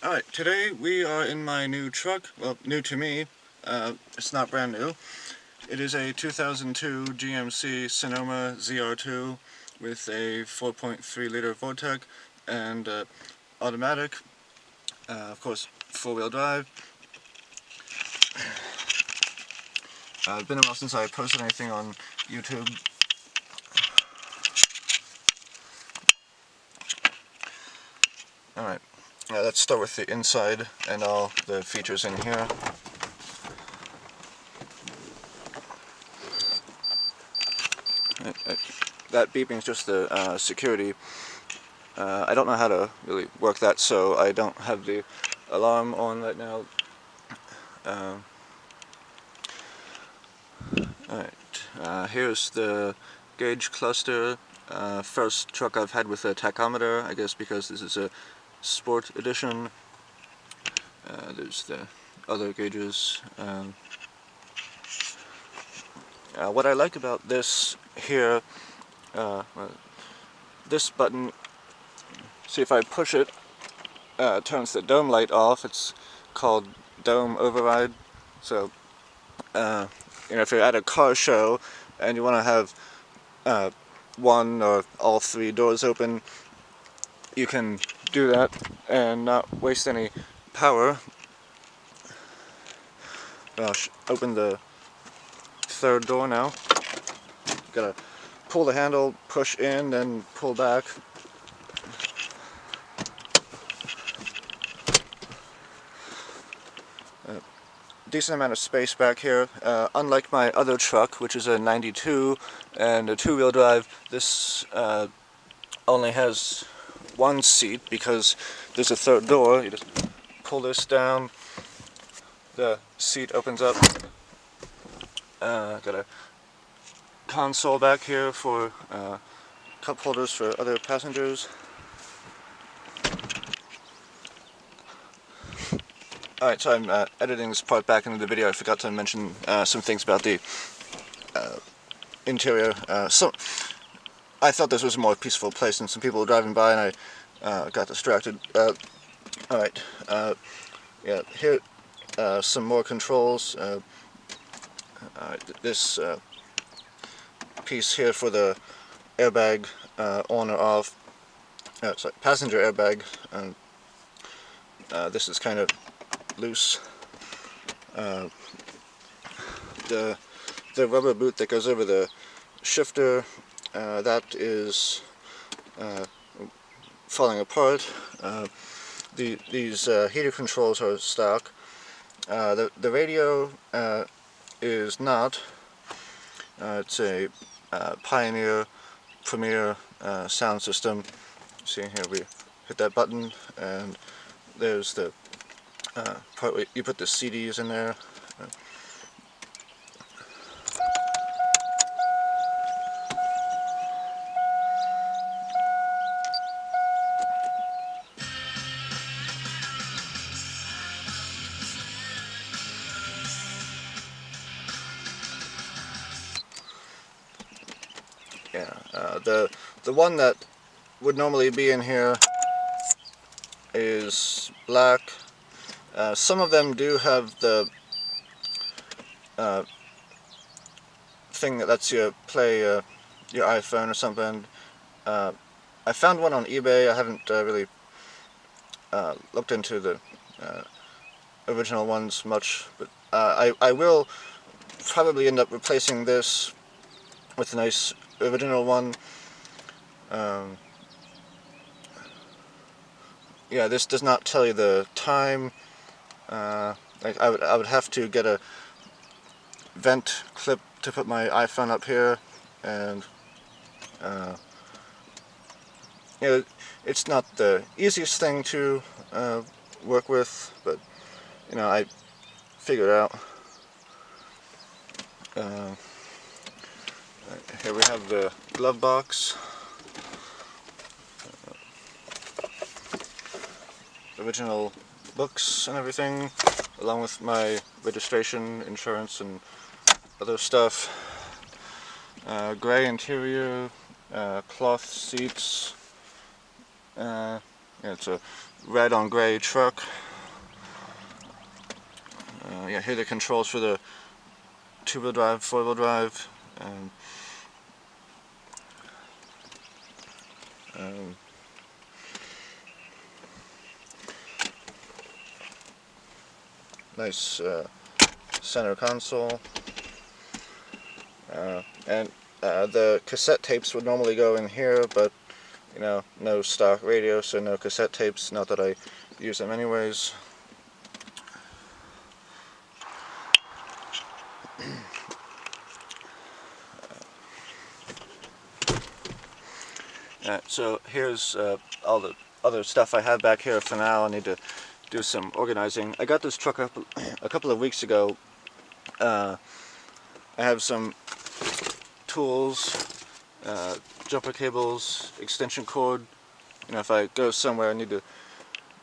Alright, today we are in my new truck. Well, new to me. It's not brand new. It is a 2002 GMC Sonoma ZR2 with a 4.3 liter Vortec and automatic. Of course, four-wheel drive. It's been a while since I posted anything on YouTube. Alright, let's start with the inside and all the features in here. That beeping is just the security. I don't know how to really work that, so I don't have the alarm on right now. Alright, here's the gauge cluster. First truck I've had with a tachometer, I guess because this is a sport edition. There's the other gauges. What I like about this here, this button, see if I push it, turns the dome light off. It's called dome override. So, if you're at a car show and you want to have one or all three doors open, you can do that and not waste any power. I'll open the third door now. Gotta pull the handle, push in, then pull back. Decent amount of space back here. Unlike my other truck, which is a 92 and a two-wheel drive, this only has one seat because there's a third door. You just pull this down, the seat opens up. Got a console back here for cup holders for other passengers. Alright, so I'm editing this part back into the video. I forgot to mention some things about the interior. So I thought this was a more peaceful place, and some people were driving by and I got distracted. Alright, yeah, here some more controls. This piece here for the airbag on or off. Sorry, passenger airbag. This is kind of loose. The rubber boot that goes over the shifter, that is falling apart. These heater controls are stock. The radio is not. It's a Pioneer Premier sound system. See here, we hit that button and there's the part where you put the CDs in there. Yeah, the one that would normally be in here is black. Some of them do have the thing that lets you play your iPhone or something. I found one on eBay. I haven't really looked into the original ones much, but I will probably end up replacing this with a nice original one. Yeah, this does not tell you the time. Like I would have to get a vent clip to put my iPhone up here, and you know, it's not the easiest thing to work with, but I figured it out. Here we have the glove box. Original books and everything, along with my registration, insurance, and other stuff. Gray interior, cloth seats. Yeah, it's a red on gray truck. Yeah, here are the controls for the two-wheel drive, four-wheel drive. Nice center console. And the cassette tapes would normally go in here, but you know, no stock radio, so no cassette tapes, not that I use them anyways. So here's all the other stuff I have back here for now. I need to do some organizing. I got this truck up a couple of weeks ago. I have some tools, jumper cables, extension cord. You know, if I go somewhere I need to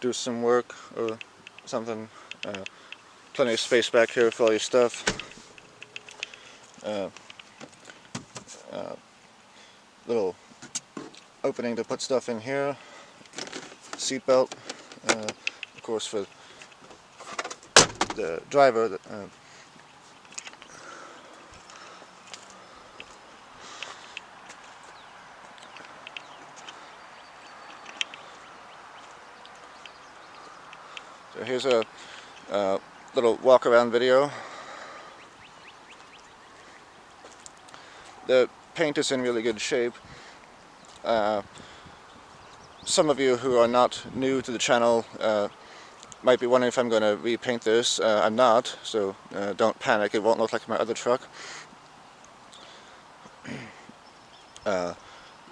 do some work or something. Plenty of space back here for all your stuff. Little opening to put stuff in here. Seat belt, of course, for the driver. So here's a little walk around video. The paint is in really good shape. Some of you who are not new to the channel might be wondering if I'm going to repaint this. I'm not, so don't panic, it won't look like my other truck. I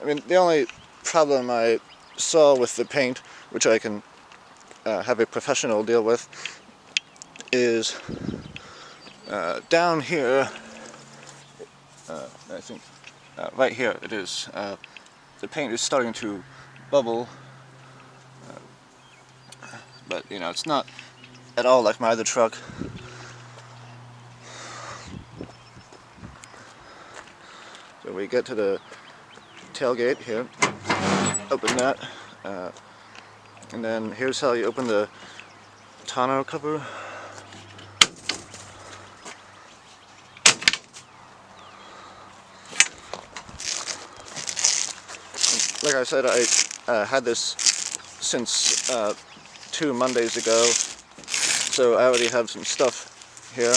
mean, the only problem I saw with the paint, which I can have a professional deal with, is down here, I think right here it is, the paint is starting to bubble, but you know, it's not at all like my other truck. So we get to the tailgate here, open that, and then here's how you open the tonneau cover. Like I said, I had this since 2 Mondays ago, so I already have some stuff here.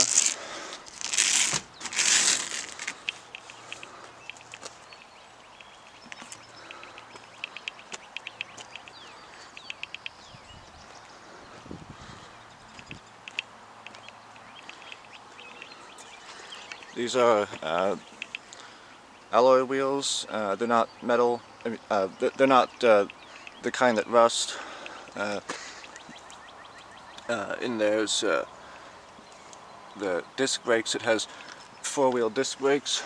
These are alloy wheels. They're not metal. I mean, they're not the kind that rust. In there's the disc brakes. It has 4-wheel disc brakes.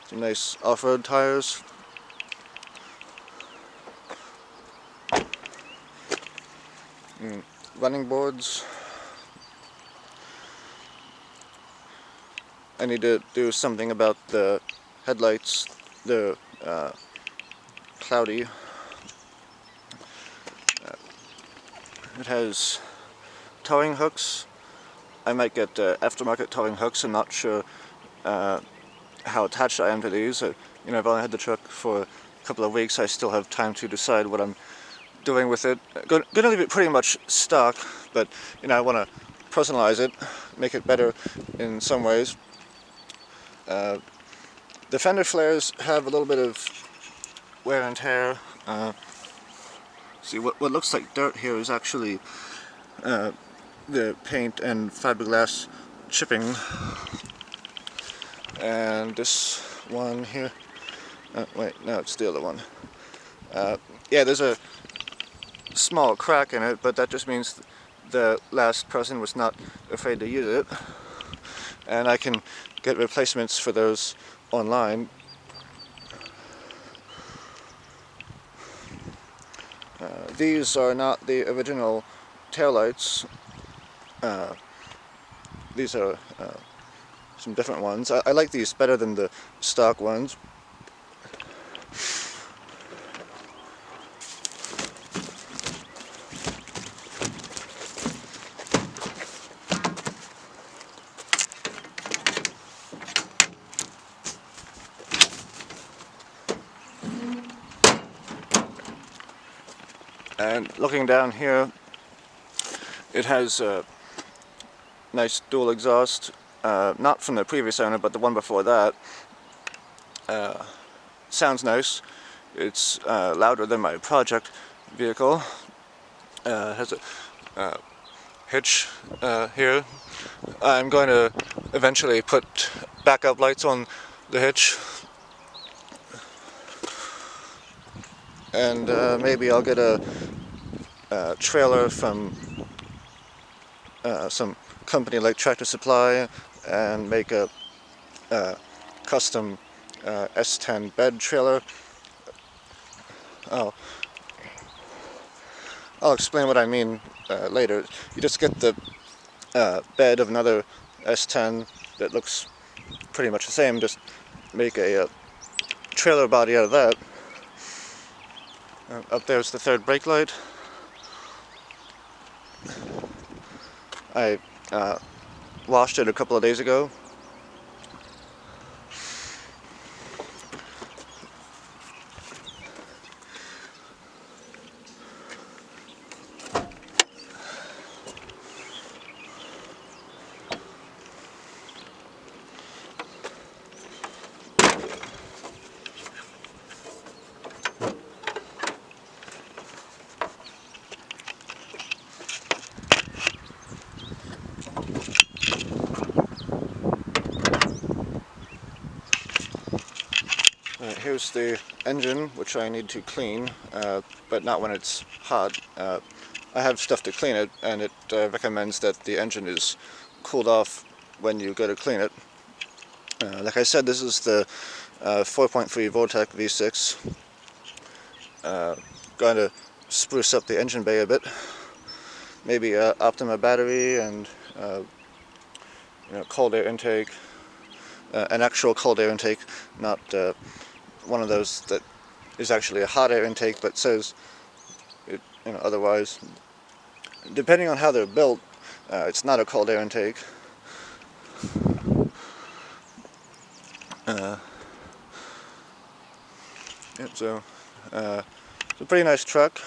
Some nice off-road tires. Running boards. I need to do something about the headlights. They're cloudy. It has towing hooks. I might get aftermarket towing hooks. I'm not sure how attached I am to these. You know, I've only had the truck for a couple of weeks. I still have time to decide what I'm doing with it. Gonna leave it pretty much stock, but you know, I want to personalize it, make it better in some ways. The fender flares have a little bit of wear and tear. See, what looks like dirt here is actually the paint and fiberglass chipping. And this one here, wait, no, it's the other one. Yeah, there's a small crack in it, but that just means the last person was not afraid to use it. And I can get replacements for those online. These are not the original taillights. These are some different ones. I like these better than the stock ones. And looking down here, it has a nice dual exhaust, not from the previous owner, but the one before that. Sounds nice. It's louder than my project vehicle. Has a hitch here. I'm going to eventually put backup lights on the hitch, and maybe I'll get a trailer from some company like Tractor Supply and make a custom S10 bed trailer. Oh, I'll explain what I mean later. You just get the bed of another S10 that looks pretty much the same, just make a trailer body out of that. Up there's the third brake light. I washed it a couple of days ago. Here's the engine, which I need to clean, but not when it's hot. I have stuff to clean it, and it recommends that the engine is cooled off when you go to clean it. Like I said, this is the 4.3 Vortec V6. Going to spruce up the engine bay a bit. Maybe Optima battery and cold air intake. An actual cold air intake, not one of those that is actually a hot air intake but says it, otherwise. Depending on how they're built, it's not a cold air intake. So it's a pretty nice truck.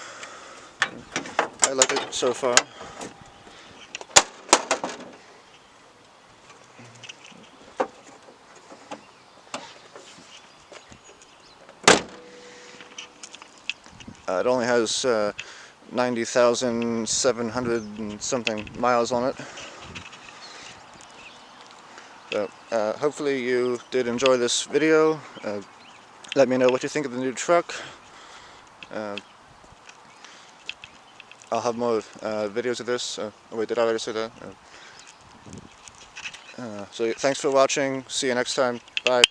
I like it so far. It only has 90,700 and something miles on it. So hopefully you did enjoy this video. Let me know what you think of the new truck. I'll have more videos of this. Oh wait, did I already say that? So thanks for watching. See you next time. Bye.